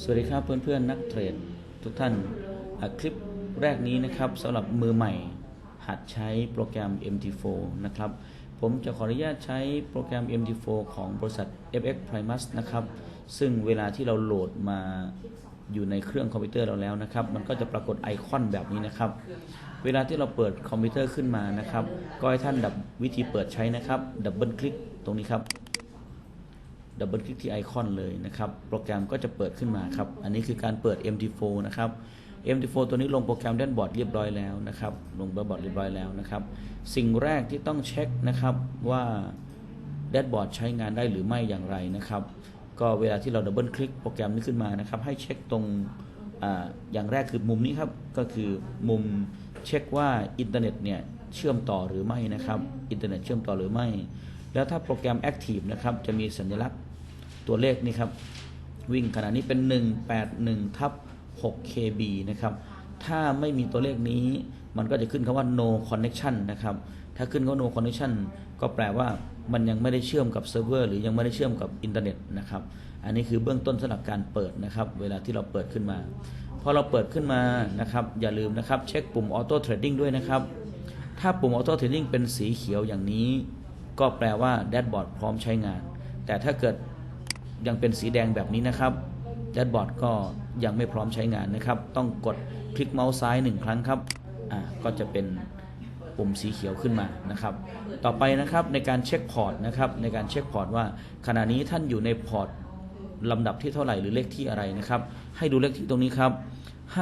สวัสดีครับเพื่อนๆนักเทรดทุกท่านคลิปแรกนี้นะครับสำหรับมือใหม่หัดใช้โปรแกรม MT4 นะครับผมจะขออนุญาตใช้โปรแกรม MT4 ของบริษัท FX Primus นะครับซึ่งเวลาที่เราโหลดมาอยู่ในเครื่องคอมพิวเตอร์เราแล้วนะครับมันก็จะปรากฏไอคอนแบบนี้นะครับเวลาที่เราเปิดคอมพิวเตอร์ขึ้นมานะครับก็ให้ท่านวิธีเปิดใช้นะครับดับเบิลคลิกตรงนี้ครับดับเบิลคลิกที่ไอคอนเลยนะครับโปรแกรมก็จะเปิดขึ้นมาครับอันนี้คือการเปิด MT4 นะครับ MT4 ตัวนี้ลงโปรแกรมแดชบอร์ดเรียบร้อยแล้วนะครับลงแดชบอร์ดเรียบร้อยแล้วนะครับสิ่งแรกที่ต้องเช็คนะครับว่าแดชบอร์ดใช้งานได้หรือไม่อย่างไรนะครับก็เวลาที่เราดับเบิลคลิกโปรแกรมนี้ขึ้นมานะครับให้เช็คตรงอย่างแรกคือมุมนี้ครับก็คือมุมเช็คว่าอินเทอร์เน็ตเนี่ยเชื่อมต่อหรือไม่นะครับอินเทอร์เน็ตเชื่อมต่อหรือไม่แล้วถ้าโปรแกรม Active นะครับจะมีสัญลักษณ์ตัวเลขนี่ครับวิ่งขณะนี้เป็น 181/6 KB นะครับถ้าไม่มีตัวเลขนี้มันก็จะขึ้นคำว่า no connection นะครับถ้าขึ้นคำว่า no connection ก็แปลว่ามันยังไม่ได้เชื่อมกับเซิร์ฟเวอร์หรือยังไม่ได้เชื่อมกับอินเทอร์เน็ตนะครับอันนี้คือเบื้องต้นสำหรับการเปิดนะครับเวลาที่เราเปิดขึ้นมาพอเราเปิดขึ้นมานะครับอย่าลืมนะครับเช็คปุ่ม Auto Trading ด้วยนะครับถ้าปุ่ม Auto Trading เป็นสีเขียวอย่างนี้ก็แปลว่าแดชบอร์ดพร้อมใช้งานแต่ถ้าเกิดยังเป็นสีแดงแบบนี้นะครับแดชบอร์ดก็ยังไม่พร้อมใช้งานนะครับต้องกดคลิกเมาส์ซ้าย1ครั้งครับก็จะเป็นปุ่มสีเขียวขึ้นมานะครับต่อไปนะครับในการเช็คพอร์ตนะครับในการเช็คพอร์ตว่าขณะนี้ท่านอยู่ในพอร์ตลำดับที่เท่าไหร่หรือเลขที่อะไรนะครับให้ดูเลขที่ตรงนี้ครับ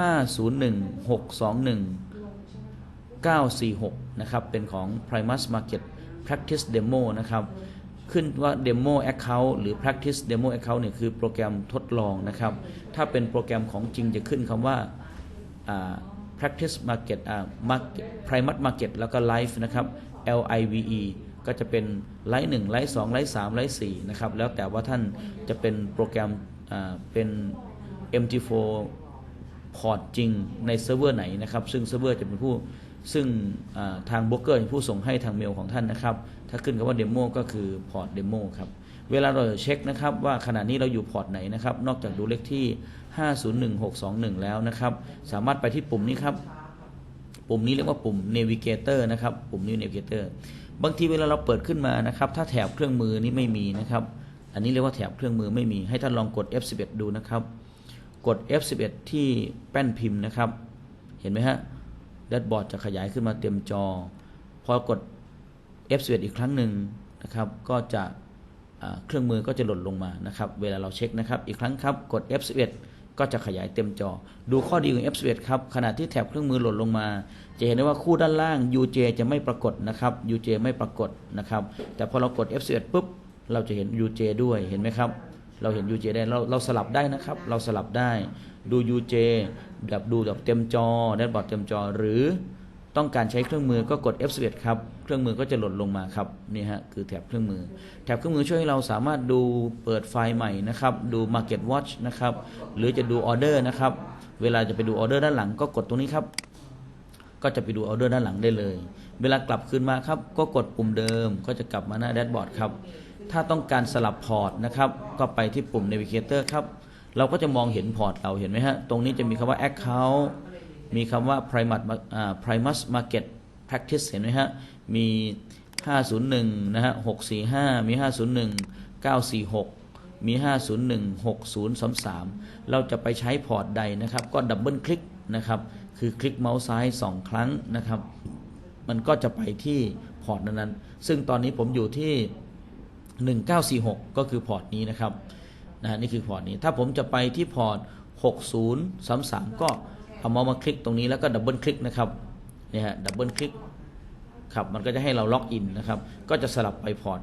501621 946นะครับเป็นของ Primus Market Practice Demo นะครับขึ้นว่า Demo Account หรือ Practice Demo Account เนี่ยคือโปรแกรมทดลองนะครับถ้าเป็นโปรแกรมของจริงจะขึ้นคำว่าPractice Market Primus Market แล้วก็ Live นะครับ LIVE ก็จะเป็นไลฟ์1ไลฟ์2ไลฟ์3ไลฟ์4นะครับแล้วแต่ว่าท่านจะเป็นโปรแกรมเป็น MT4 พอร์ตจริงในเซิร์ฟเวอร์ไหนนะครับซึ่งเซิร์ฟเวอร์จะเป็นผู้ซึ่งทางโบรกเกอร์เป็นผู้ส่งให้ทางเมลของท่านนะครับถ้าขึ้นคำว่าเดโมก็คือพอร์ตเดโมครับเวลาเราเช็คนะครับว่าขณะนี้เราอยู่พอร์ตไหนนะครับนอกจากดูเลขที่501621แล้วนะครับสามารถไปที่ปุ่มนี้ครับปุ่มนี้เรียกว่าปุ่ม Navigator นะครับปุ่มนี้ Navigator บางทีเวลาเราเปิดขึ้นมานะครับถ้าแถบเครื่องมือนี้ไม่มีนะครับอันนี้เรียกว่าแถบเครื่องมือไม่มีให้ท่านลองกด F11 ดูนะครับกด F11 ที่แป้นพิมพ์นะครับเห็นไหมฮะแดชบอร์ดจะขยายขึ้นมาเต็มจอพอกด F11 อีกครั้งหนึ่งนะครับก็จะเครื่องมือก็จะหล่นลงมานะครับเวลาเราเช็คนะครับอีกครั้งครับกด F11 ก็จะขยายเต็มจอดูข้อดีของ F11 ครับขณะที่แถบเครื่องมือหล่นลงมาจะเห็นได้ว่าคู่ด้านล่าง UJ จะไม่ปรากฏนะครับ UJ ไม่ปรากฏนะครับแต่พอเรากด F11 ปุ๊บเราจะเห็น UJ ด้วยเห็นไหมครับเราเห็น UJ ได้เราสลับได้นะครับเราสลับได้ดู UJ ดูแบบเต็มจอแดชบอร์ดเต็มจอหรือต้องการใช้เครื่องมือก็กด F11 ครับเครื่องมือก็จะหล่นลงมาครับนี่ฮะคือแถบเครื่องมือแถบเครื่องมือช่วยให้เราสามารถดูเปิดไฟล์ใหม่นะครับดู Market Watch นะครับหรือจะดูออเดอร์นะครับเวลาจะไปดูออเดอร์ด้านหลังก็กดตรงนี้ครับก็จะไปดูออเดอร์ด้านหลังได้เลยเวลากลับคืนมาครับก็กดปุ่มเดิมก็จะกลับมาหน้าแดชบอร์ดครับถ้าต้องการสลับพอร์ตนะครับก็ไปที่ปุ่ม Navigator ครับเราก็จะมองเห็นพอร์ตเราเห็นไหมฮะตรงนี้จะมีคำว่า Account มีคำว่า Primus Market Practice เห็นไหมฮะมี501นะฮะ645มี501 946มี501 6033เราจะไปใช้พอร์ตใดนะครับก็ดับเบิลคลิกนะครับคือคลิกเมาส์ซ้าย2ครั้งนะครับมันก็จะไปที่พอร์ตนั้นๆซึ่งตอนนี้ผมอยู่ที่1946ก็คือพอร์ตนี้นะครับนี่คือพอร์ตนี้ถ้าผมจะไปที่พอร์ต6033ก็เอาเมาส์มาคลิกตรงนี้แล้วก็ดับเบิลคลิกนะครับเนี่ยฮะดับเบิลคลิกครับมันก็จะให้เราล็อกอินนะครับก็จะสลับไปพอร์ต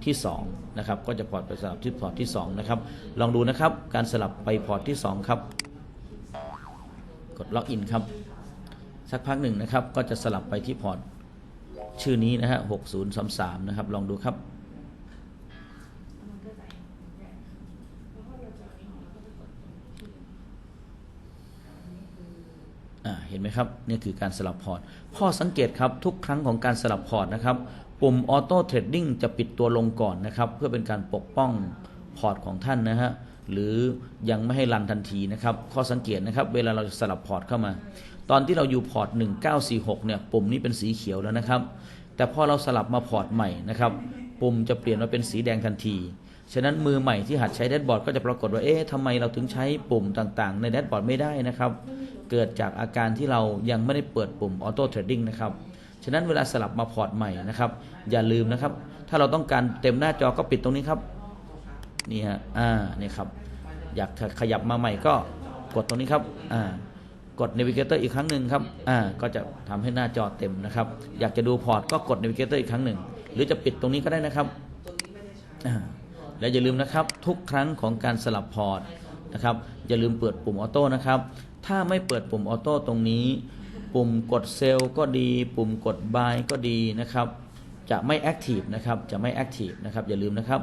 ที่2นะครับก็จะไปสลับที่พอร์ตที่2นะครับลองดูนะครับการสลับไปพอร์ตที่2ครับกดล็อกอินครับสักพักหนึ่งนะครับก็จะสลับไปที่พอร์ตชื่อนี้นะฮะ6033นะครับลองดูครับเห็นไหมครับนี่คือการสลับพอร์ตข้อสังเกตครับทุกครั้งของการสลับพอร์ตนะครับปุ่ม Auto Trading จะปิดตัวลงก่อนนะครับเพื่อเป็นการปกป้อง พอร์ตของท่านนะฮะหรือยังไม่ให้รันทันทีนะครับข้อสังเกตนะครับเวลาเราสลับพอร์ตเข้ามาตอนที่เราอยู่พอร์ต1946เนี่ยปุ่มนี้เป็นสีเขียวแล้วนะครับแต่พอเราสลับมาพอร์ตใหม่นะครับปุ่มจะเปลี่ยนมาเป็นสีแดงทันทีฉะนั้นมือใหม่ที่หัดใช้แดชบอร์ดก็จะปรากฏว่าทำไมเราถึงใช้ปุ่มต่างๆในแดชบอร์ดไม่ได้นะครับเกิดจากอาการที่เรายังไม่ได้เปิดปุ่มออโต้เทรดดิ้งนะครับฉะนั้นเวลาสลับมาพอร์ตใหม่นะครับอย่าลืมนะครับถ้าเราต้องการเต็มหน้าจอก็ปิดตรงนี้ครับนี่ฮะนี่ครับอยากขยับมาใหม่ก็กดตรงนี้ครับกด Navigator อีกครั้งหนึ่งครับก็จะทำให้หน้าจอเต็มนะครับอยากจะดูพอร์ตก็กด Navigator อีกครั้งหนึ่งหรือจะปิดตรงนี้ก็ได้นะครับและอย่าลืมนะครับทุกครั้งของการสลับพอร์ตนะครับอย่าลืมเปิดปุ่มออโต้นะครับถ้าไม่เปิดปุ่มออโต้ตรงนี้ปุ่มกดเซลล์ก็ดีปุ่มกด buy ก็ดีนะครับจะไม่แอคทีฟนะครับจะไม่แอคทีฟนะครับอย่าลืมนะครับ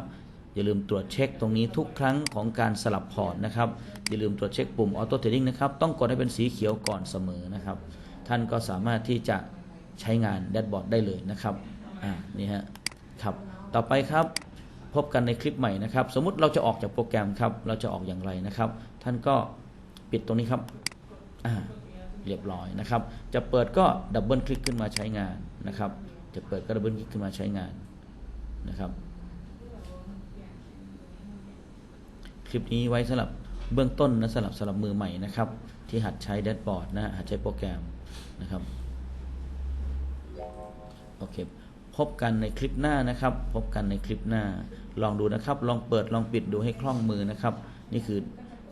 อย่าลืมตรวจเช็คตรงนี้ทุกครั้งของการสลับพอร์ตนะครับอย่าลืมตรวจเช็คปุ่มออโต้เทรดดิ้งนะครับต้องกดให้เป็นสีเขียวก่อนเสมอนะครับท่านก็สามารถที่จะใช้งานแดชบอร์ดได้เลยนะครับนี่ฮะครับต่อไปครับพบกันในคลิปใหม่นะครับสมมุติเราจะออกจากโปรแกรมครับเราจะออกอย่างไรนะครับท่านก็ปิดตรงนี้ครับเรียบร้อยนะครับจะเปิดก็ดับเบิลคลิกขึ้นมาใช้งานนะครับจะเปิดก็ดับเบิลคลิกขึ้นมาใช้งานนะครับคลิปนี้ไว้สำหรับเบื้องต้นนะสำหรับมือใหม่นะครับที่หัดใช้แดชบอร์ดนะหัดใช้โปรแกรมนะครับโอเคพบกันในคลิปหน้านะครับพบกันในคลิปหน้าลองดูนะครับลองเปิดลองปิดดูให้คล่องมือนะครับนี่คือ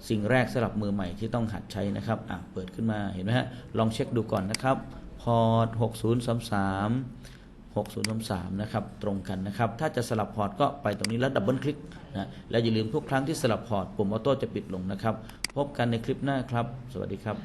สิ่งแรกสำหรับมือใหม่ที่ต้องหัดใช้นะครับเปิดขึ้นมาเห็นไหมฮะลองเช็คดูก่อนนะครับพอร์ต6033นะครับตรงกันนะครับถ้าจะสลับพอร์ตก็ไปตรงนี้แล้วดับเบิลคลิกนะและอย่าลืมทุกครั้งที่สลับพอร์ตปุ่มออโต้จะปิดลงนะครับพบกันในคลิปหน้าครับสวัสดีครับ